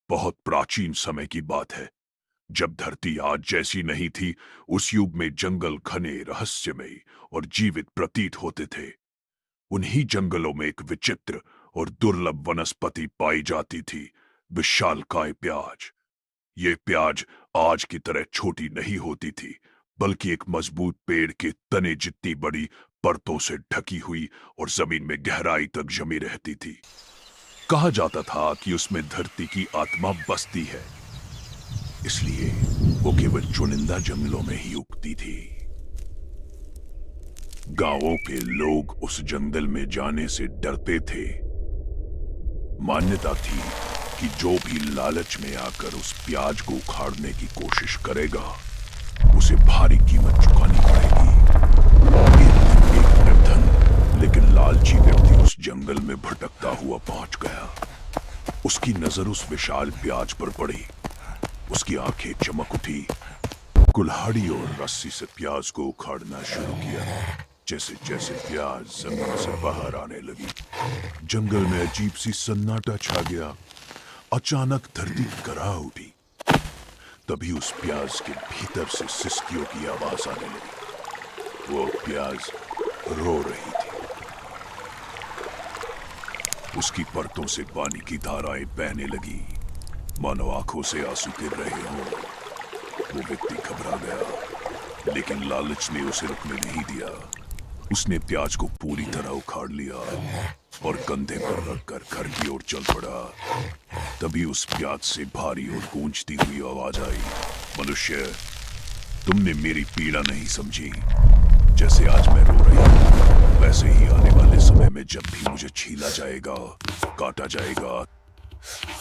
बहुत प्राचीन समय की बात है, जब धरती आज जैसी नहीं थी। उस युग में जंगल घने, रहस्यमयी और जीवित प्रतीत होते थे। उन्हीं जंगलों में एक विचित्र और दुर्लभ वनस्पति पाई जाती थी, विशालकाय प्याज। ये प्याज आज की तरह छोटी नहीं होती थी, बल्कि एक मजबूत पेड़ के तने जितनी बड़ी परतों से ढकी हुई और जमीन में गहराई तक जमी रहती थी। कहा जाता था कि उसमें धरती की आत्मा बसती है, इसलिए वो केवल चुनिंदा जंगलों में ही उगती थी। गांवों के लोग उस जंगल में जाने से डरते थे। मान्यता थी कि जो भी लालच में आकर उस प्याज को उखाड़ने की कोशिश करेगा, उसे भारी कीमत चुकानी पड़ेगी। एक निर्धन लेकिन लालची व्यक्ति उस जंगल में भटकता हुआ पहुंच गया। उसकी नजर उस विशाल प्याज पर पड़ी। उसकी आंखें चमक उठी। कुल्हाड़ी और रस्सी से प्याज को उखाड़ना शुरू किया। जैसे जैसे प्याज जमीन से बाहर आने लगी, जंगल में अजीब सी सन्नाटा छा गया। अचानक धरती कराह उठी। तभी उस प्याज के भीतर से सिसकियों की आवाज आने लगी। वो प्याज रो रही थी। उसकी परतों से पानी की धाराएं बहने लगी, मानो आंखों से आंसू गिर रहे हों। वो व्यक्ति घबरा गया, लेकिन लालच ने उसे रुकने नहीं दिया। उसने प्याज को पूरी तरह उखाड़ लिया और कंधे पर रखकर घर की ओर चल पड़ा। तभी उस प्याज से भारी और गूंजती हुई आवाज आई, मनुष्य, तुमने मेरी पीड़ा नहीं समझी। जैसे आज मैं रो रही हूं, वैसे ही आने वाले समय में जब भी मुझे छीला जाएगा, काटा जाएगा,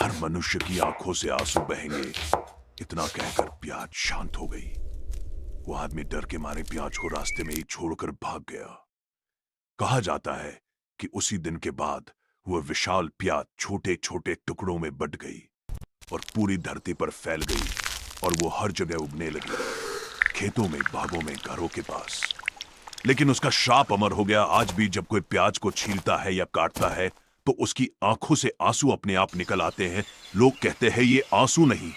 हर मनुष्य की आंखों से आंसू बहेंगे। इतना कहकर प्याज शांत हो गई। वो आदमी डर के मारे प्याज को रास्ते में ही छोड़कर भाग गया। कहा जाता है कि उसी दिन के बाद वह विशाल प्याज छोटे छोटे टुकड़ों में बट गई और पूरी धरती पर फैल गई, और वो हर जगह उगने लगी, खेतों में, बागों में, घरों के पास। लेकिन उसका श्राप अमर हो गया। आज भी जब कोई प्याज को छीलता है या काटता है, तो उसकी आंखों से आंसू अपने आप निकल आते हैं। लोग कहते हैं ये आंसू नहीं,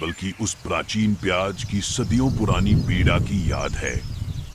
बल्कि उस प्राचीन प्याज की सदियों पुरानी पीड़ा की याद है।